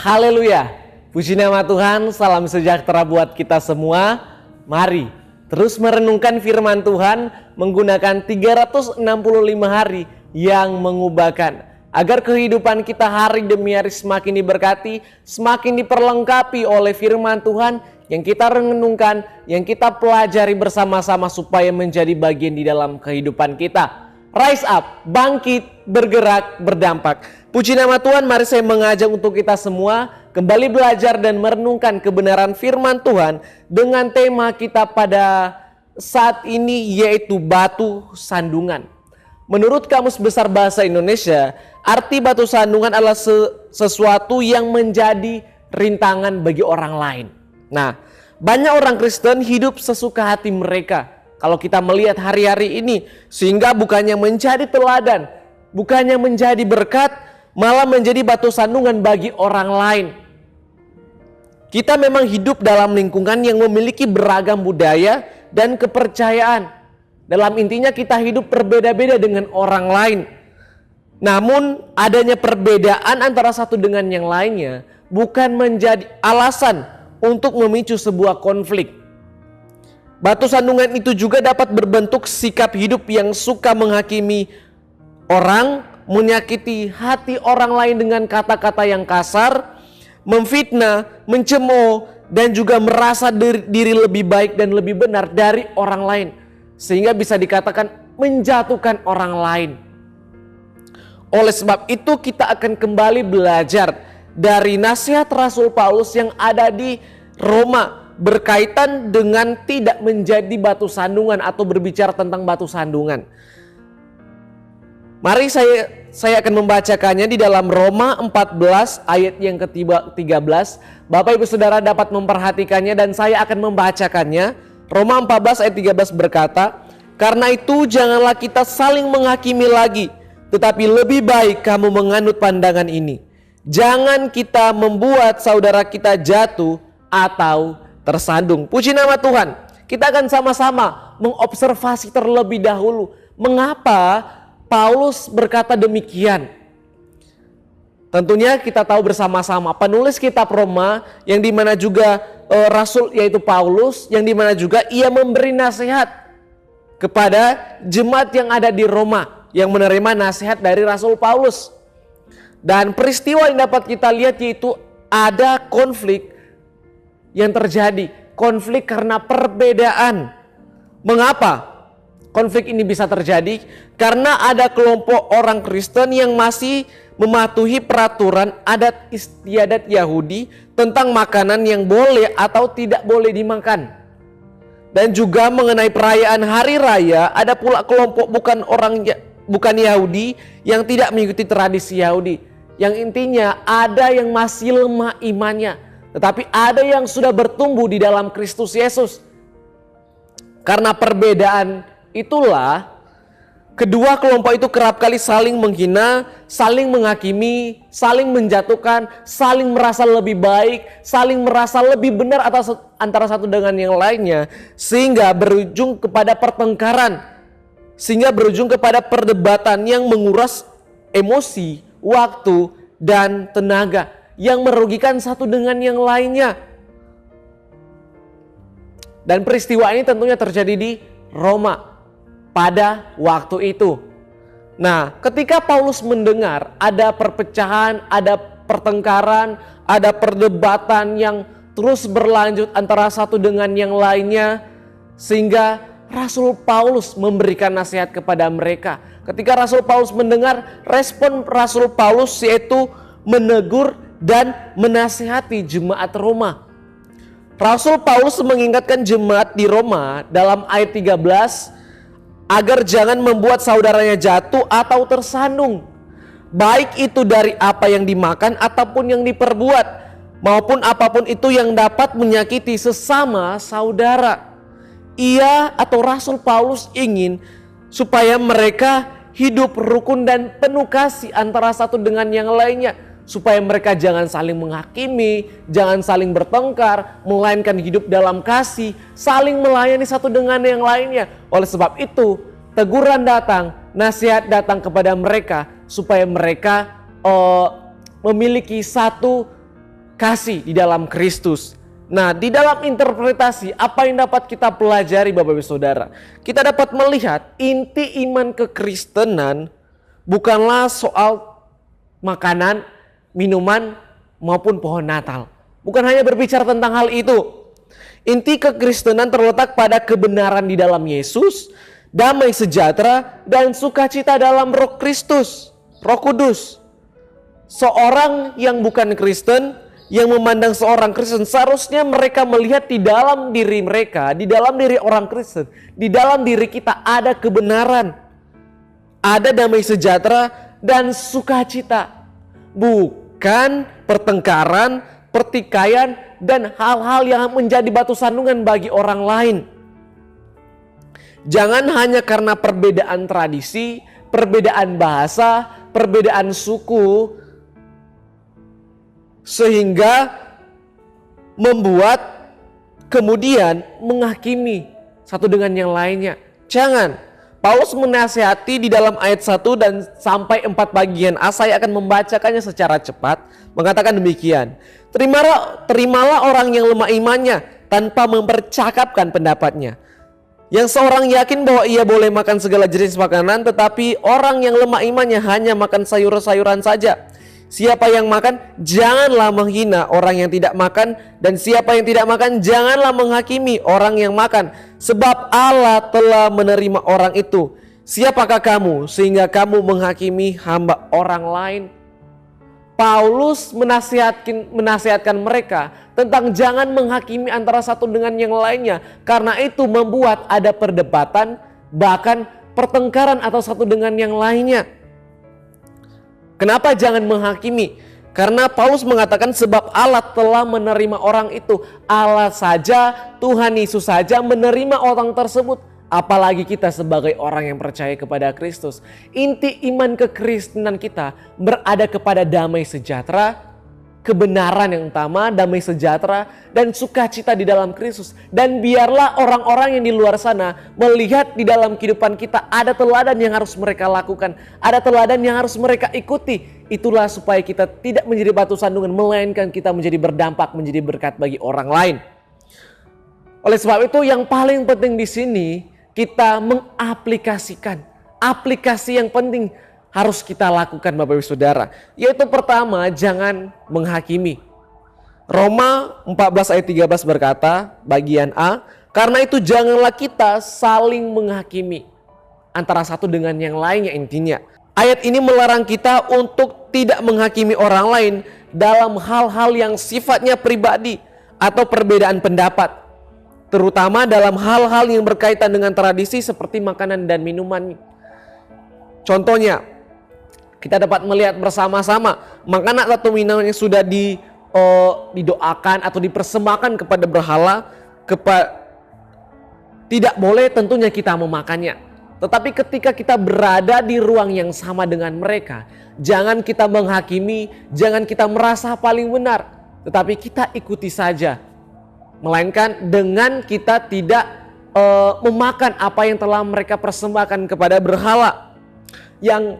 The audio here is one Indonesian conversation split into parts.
Haleluya, puji nama Tuhan, salam sejahtera buat kita semua. Mari terus merenungkan firman Tuhan menggunakan 365 hari yang mengubahkan. Agar kehidupan kita hari demi hari semakin diberkati, semakin diperlengkapi oleh firman Tuhan yang kita renungkan, yang kita pelajari bersama-sama supaya menjadi bagian di dalam kehidupan kita. Rise up, bangkit, bergerak, berdampak. Puji nama Tuhan, mari saya mengajak untuk kita semua kembali belajar dan merenungkan kebenaran firman Tuhan dengan tema kita pada saat ini yaitu batu sandungan. Menurut Kamus Besar Bahasa Indonesia, arti batu sandungan adalah sesuatu yang menjadi rintangan bagi orang lain. Nah, banyak orang Kristen hidup sesuka hati mereka. Kalau kita melihat hari-hari ini, sehingga bukannya menjadi teladan, bukannya menjadi berkat, malah menjadi batu sandungan bagi orang lain. Kita memang hidup dalam lingkungan yang memiliki beragam budaya dan kepercayaan. Dalam intinya kita hidup berbeda-beda dengan orang lain. Namun adanya perbedaan antara satu dengan yang lainnya bukan menjadi alasan untuk memicu sebuah konflik. Batu sandungan itu juga dapat berbentuk sikap hidup yang suka menghakimi orang, menyakiti hati orang lain dengan kata-kata yang kasar, memfitnah, mencemooh, dan juga merasa diri lebih baik dan lebih benar dari orang lain. Sehingga bisa dikatakan menjatuhkan orang lain. Oleh sebab itu kita akan kembali belajar dari nasihat Rasul Paulus yang ada di Roma berkaitan dengan tidak menjadi batu sandungan atau berbicara tentang batu sandungan. Mari saya akan membacakannya di dalam Roma 14 ayat yang ke-13. Bapak Ibu Saudara dapat memperhatikannya dan saya akan membacakannya. Roma 14 ayat 13 berkata, "Karena itu janganlah kita saling menghakimi lagi, tetapi lebih baik kamu menganut pandangan ini. Jangan kita membuat saudara kita jatuh atau tersandung." Puji nama Tuhan. Kita akan sama-sama mengobservasi terlebih dahulu mengapa Paulus berkata demikian. Tentunya kita tahu bersama-sama penulis kitab Roma yang dimana juga Rasul yaitu Paulus, yang dimana juga ia memberi nasihat kepada jemaat yang ada di Roma yang menerima nasihat dari Rasul Paulus. Dan peristiwa yang dapat kita lihat yaitu ada konflik yang terjadi, konflik karena perbedaan. Mengapa konflik ini bisa terjadi? Karena ada kelompok orang Kristen yang masih mematuhi peraturan adat istiadat Yahudi tentang makanan yang boleh atau tidak boleh dimakan. Dan juga mengenai perayaan hari raya, ada pula kelompok bukan Yahudi yang tidak mengikuti tradisi Yahudi. Yang intinya ada yang masih lemah imannya, tetapi ada yang sudah bertumbuh di dalam Kristus Yesus. Karena perbedaan itulah kedua kelompok itu kerap kali saling menghina, saling menghakimi, saling menjatuhkan, saling merasa lebih baik, saling merasa lebih benar atas antara satu dengan yang lainnya, sehingga berujung kepada pertengkaran, sehingga berujung kepada perdebatan yang menguras emosi, waktu, dan tenaga, yang merugikan satu dengan yang lainnya. Dan peristiwa ini tentunya terjadi di Roma pada waktu itu. Nah, ketika Paulus mendengar ada perpecahan, ada pertengkaran, ada perdebatan yang terus berlanjut antara satu dengan yang lainnya, sehingga Rasul Paulus memberikan nasihat kepada mereka. Ketika Rasul Paulus mendengar, respon Rasul Paulus yaitu menegur dan menasihati jemaat Roma. Rasul Paulus mengingatkan jemaat di Roma dalam ayat 13 agar jangan membuat saudaranya jatuh atau tersandung, baik itu dari apa yang dimakan ataupun yang diperbuat, maupun apapun itu yang dapat menyakiti sesama saudara. Ia atau Rasul Paulus ingin supaya mereka hidup rukun dan penuh kasih antara satu dengan yang lainnya, supaya mereka jangan saling menghakimi, jangan saling bertengkar, melainkan hidup dalam kasih, saling melayani satu dengan yang lainnya. Oleh sebab itu, teguran datang, nasihat datang kepada mereka supaya mereka memiliki satu kasih di dalam Kristus. Nah, di dalam interpretasi apa yang dapat kita pelajari Bapak Ibu Saudara? Kita dapat melihat inti iman kekristenan bukanlah soal makanan, minuman maupun pohon Natal. Bukan hanya berbicara tentang hal itu. Inti kekristenan terletak pada kebenaran di dalam Yesus, damai sejahtera, dan sukacita dalam Roh Kristus, Roh Kudus. Seorang yang bukan Kristen, yang memandang seorang Kristen, seharusnya mereka melihat di dalam diri mereka, di dalam diri orang Kristen, di dalam diri kita ada kebenaran, ada damai sejahtera dan sukacita. Bukan pertengkaran, pertikaian, dan hal-hal yang menjadi batu sandungan bagi orang lain. Jangan hanya karena perbedaan tradisi, perbedaan bahasa, perbedaan suku, sehingga membuat kemudian menghakimi satu dengan yang lainnya. Jangan. Paulus menasihati di dalam ayat 1 dan sampai 4 bagian A, saya akan membacakannya secara cepat, mengatakan demikian. Terimalah orang yang lemah imannya tanpa mempercakapkan pendapatnya. Yang seorang yakin bahwa ia boleh makan segala jenis makanan, tetapi orang yang lemah imannya hanya makan sayur-sayuran saja. Siapa yang makan, janganlah menghina orang yang tidak makan, dan siapa yang tidak makan, janganlah menghakimi orang yang makan, sebab Allah telah menerima orang itu. Siapakah kamu sehingga kamu menghakimi hamba orang lain? Paulus menasihatkan mereka tentang jangan menghakimi antara satu dengan yang lainnya, karena itu membuat ada perdebatan, bahkan pertengkaran atau satu dengan yang lainnya. Kenapa jangan menghakimi? Karena Paulus mengatakan sebab Allah telah menerima orang itu. Allah saja, Tuhan Yesus saja menerima orang tersebut. Apalagi kita sebagai orang yang percaya kepada Kristus. Inti iman kekristenan kita berada kepada damai sejahtera, kebenaran yang utama, damai sejahtera, dan sukacita di dalam Kristus. Dan biarlah orang-orang yang di luar sana melihat di dalam kehidupan kita ada teladan yang harus mereka lakukan, ada teladan yang harus mereka ikuti. Itulah supaya kita tidak menjadi batu sandungan, melainkan kita menjadi berdampak, menjadi berkat bagi orang lain. Oleh sebab itu yang paling penting di sini kita mengaplikasikan aplikasi yang penting harus kita lakukan Bapak Ibu Saudara. Yaitu pertama, jangan menghakimi. Roma 14 ayat 13 berkata, bagian A, karena itu janganlah kita saling menghakimi antara satu dengan yang lainnya intinya. Ayat ini melarang kita untuk tidak menghakimi orang lain dalam hal-hal yang sifatnya pribadi atau perbedaan pendapat. Terutama dalam hal-hal yang berkaitan dengan tradisi seperti makanan dan minuman. Contohnya, kita dapat melihat bersama-sama makanan atau minuman yang sudah didoakan atau dipersembahkan kepada berhala, tidak boleh tentunya kita memakannya. Tetapi ketika kita berada di ruang yang sama dengan mereka, jangan kita menghakimi, jangan kita merasa paling benar, tetapi kita ikuti saja. Melainkan dengan kita tidak memakan apa yang telah mereka persembahkan kepada berhala. Yang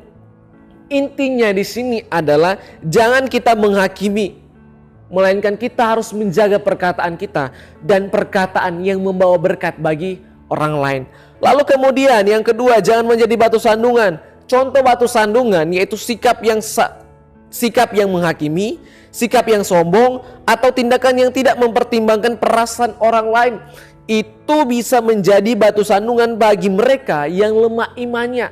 intinya di sini adalah jangan kita menghakimi, melainkan kita harus menjaga perkataan kita dan perkataan yang membawa berkat bagi orang lain. Lalu kemudian yang kedua, jangan menjadi batu sandungan. Contoh batu sandungan yaitu sikap yang menghakimi, sikap yang sombong, atau tindakan yang tidak mempertimbangkan perasaan orang lain. Itu bisa menjadi batu sandungan bagi mereka yang lemah imannya.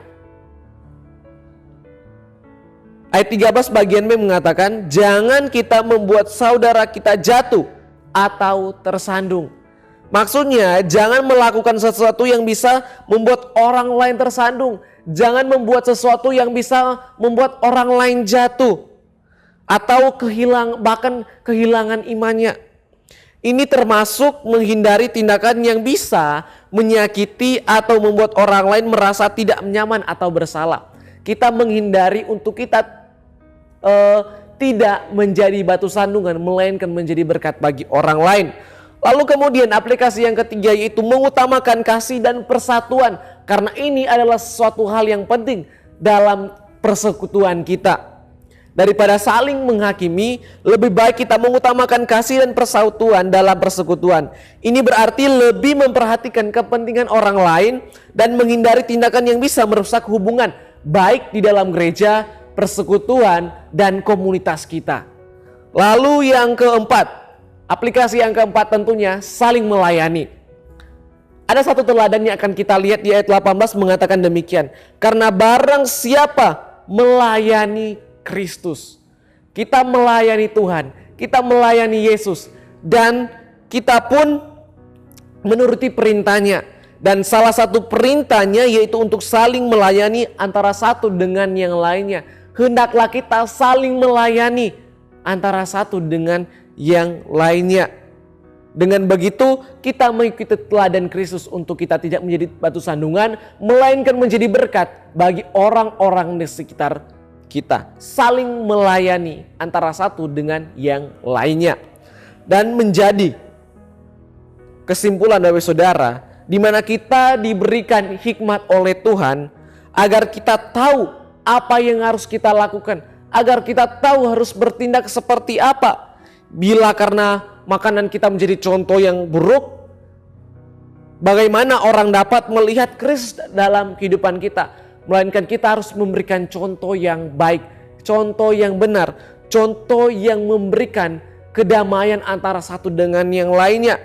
Ayat 13 bagian B mengatakan, jangan kita membuat saudara kita jatuh atau tersandung. Maksudnya jangan melakukan sesuatu yang bisa membuat orang lain tersandung. Jangan membuat sesuatu yang bisa membuat orang lain jatuh atau bahkan kehilangan imannya. Ini termasuk menghindari tindakan yang bisa menyakiti atau membuat orang lain merasa tidak nyaman atau bersalah. Kita menghindari untuk kita tidak menjadi batu sandungan, melainkan menjadi berkat bagi orang lain. Lalu kemudian aplikasi yang ketiga yaitu mengutamakan kasih dan persatuan. Karena ini adalah suatu hal yang penting dalam persekutuan kita. Daripada saling menghakimi, lebih baik kita mengutamakan kasih dan persautuan dalam persekutuan. Ini berarti lebih memperhatikan kepentingan orang lain dan menghindari tindakan yang bisa merusak hubungan, baik di dalam gereja, persekutuan, dan komunitas kita. Lalu yang keempat, aplikasi yang keempat tentunya saling melayani. Ada satu teladan yang akan kita lihat di ayat 18 mengatakan demikian. Karena barang siapa melayani Kristus, kita melayani Tuhan, kita melayani Yesus, dan kita pun menuruti perintahnya. Dan salah satu perintahnya yaitu untuk saling melayani antara satu dengan yang lainnya. Hendaklah kita saling melayani antara satu dengan yang lainnya. Dengan begitu kita mengikuti teladan Kristus untuk kita tidak menjadi batu sandungan, melainkan menjadi berkat bagi orang-orang di sekitar kita. Saling melayani antara satu dengan yang lainnya. Dan menjadi kesimpulan dari saudara, di mana kita diberikan hikmat oleh Tuhan agar kita tahu apa yang harus kita lakukan, agar kita tahu harus bertindak seperti apa. Bila karena makanan kita menjadi contoh yang buruk, bagaimana orang dapat melihat Kristus dalam kehidupan kita? Melainkan kita harus memberikan contoh yang baik, contoh yang benar, contoh yang memberikan kedamaian antara satu dengan yang lainnya.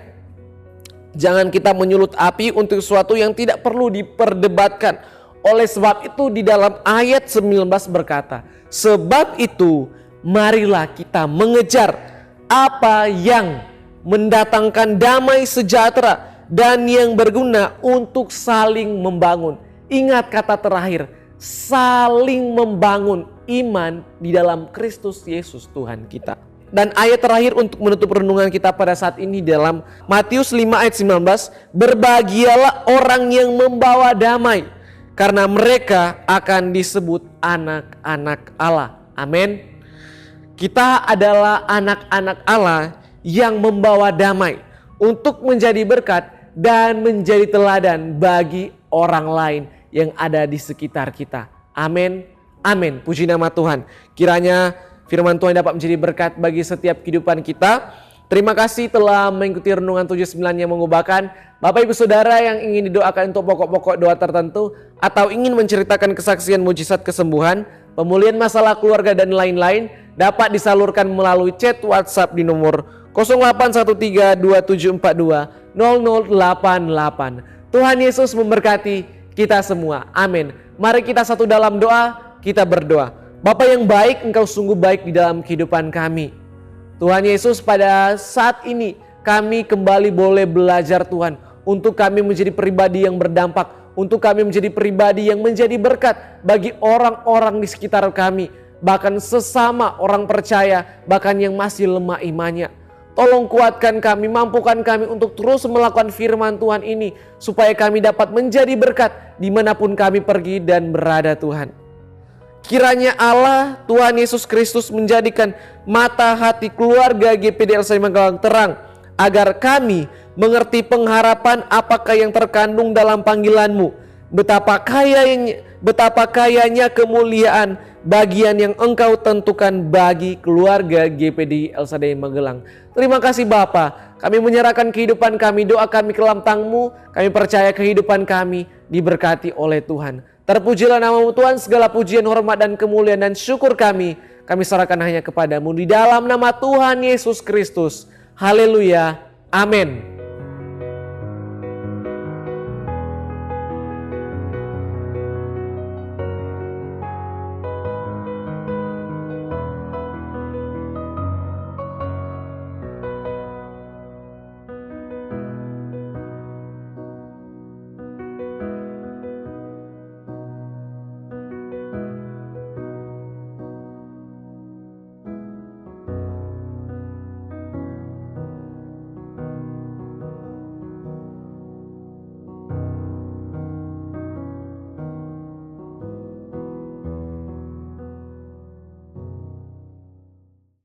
Jangan kita menyulut api untuk sesuatu yang tidak perlu diperdebatkan. Oleh sebab itu di dalam ayat 19 berkata, sebab itu marilah kita mengejar apa yang mendatangkan damai sejahtera dan yang berguna untuk saling membangun. Ingat kata terakhir, saling membangun iman di dalam Kristus Yesus Tuhan kita. Dan ayat terakhir untuk menutup renungan kita pada saat ini dalam Matius 5 ayat 19, berbahagialah orang yang membawa damai, karena mereka akan disebut anak-anak Allah. Amin. Kita adalah anak-anak Allah yang membawa damai untuk menjadi berkat dan menjadi teladan bagi orang lain yang ada di sekitar kita. Amin. Amin. Puji nama Tuhan. Kiranya firman Tuhan dapat menjadi berkat bagi setiap kehidupan kita. Terima kasih telah mengikuti renungan 79 yang mengubahkan. Bapak Ibu Saudara yang ingin didoakan untuk pokok-pokok doa tertentu atau ingin menceritakan kesaksian mujizat kesembuhan, pemulihan masalah keluarga dan lain-lain, dapat disalurkan melalui chat WhatsApp di nomor 081327420088. Tuhan Yesus memberkati kita semua. Amin. Mari kita satu dalam doa, kita berdoa. Bapa yang baik, Engkau sungguh baik di dalam kehidupan kami. Tuhan Yesus, pada saat ini kami kembali boleh belajar Tuhan, untuk kami menjadi pribadi yang berdampak, untuk kami menjadi pribadi yang menjadi berkat bagi orang-orang di sekitar kami, bahkan sesama orang percaya, bahkan yang masih lemah imannya. Tolong kuatkan kami, mampukan kami untuk terus melakukan firman Tuhan ini, supaya kami dapat menjadi berkat dimanapun kami pergi dan berada Tuhan. Kiranya Allah, Tuhan Yesus Kristus menjadikan mata hati keluarga GPD LCD Magelang terang, agar kami mengerti pengharapan apakah yang terkandung dalam panggilan-Mu. Betapa kayanya kemuliaan bagian yang Engkau tentukan bagi keluarga GPD LCD Magelang. Terima kasih Bapa, kami menyerahkan kehidupan kami, doa kami ke dalam tangan-Mu. Kami percaya kehidupan kami diberkati oleh Tuhan. Terpujilah nama-Mu Tuhan, segala pujian, hormat dan kemuliaan dan syukur kami serahkan hanya kepada-Mu di dalam nama Tuhan Yesus Kristus. Haleluya. Amin.